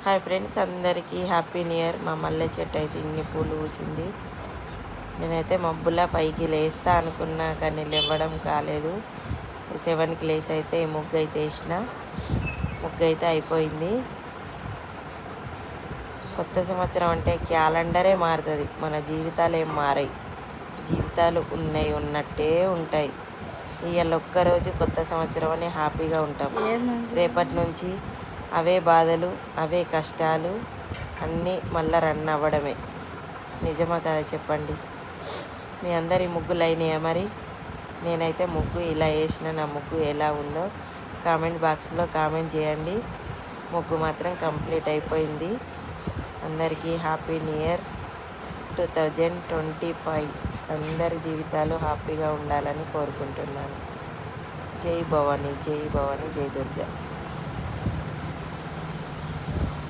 Hi friends, అందరికీ happy new year. మా మల్లె చెట్టు అయితే ఇన్ని పూలు పూసింది. నేనైతే మబ్బులా 5కి లేస్తా అనుకున్నా, కానీ లేవడం కాలేదు. 7కి లేసి అయితే ముగ్గు అయితే వేసిన. ముగ్గు అయితే అయిపోయింది. కొత్త సంవత్సరం అంటే క్యాలెండరే మారుతుంది, మన జీవితాలు ఏం మారాయి. జీవితాలు ఉన్నట్టే ఉంటాయి. ఇవాళ ఒక్కరోజు కొత్త సంవత్సరం అని హ్యాపీగా ఉంటాం. రేపటి నుంచి అవే బాధలు, అవే కష్టాలు అన్నీ మళ్ళీ రన్ అవ్వడమే. నిజమా కదా చెప్పండి? మీ అందరి ముగ్గులు అయినాయా? మరి నేనైతే ముగ్గు ఇలా వేసిన. నా ముగ్గు ఎలా ఉందో కామెంట్ బాక్స్లో కామెంట్ చేయండి. ముగ్గు మాత్రం కంప్లీట్ అయిపోయింది. అందరికీ హ్యాపీ న్యూ ఇయర్ 2025. అందరి జీవితాలు హ్యాపీగా ఉండాలని కోరుకుంటున్నాను. జై భవానీ, జై భవానీ, జై దుర్గా.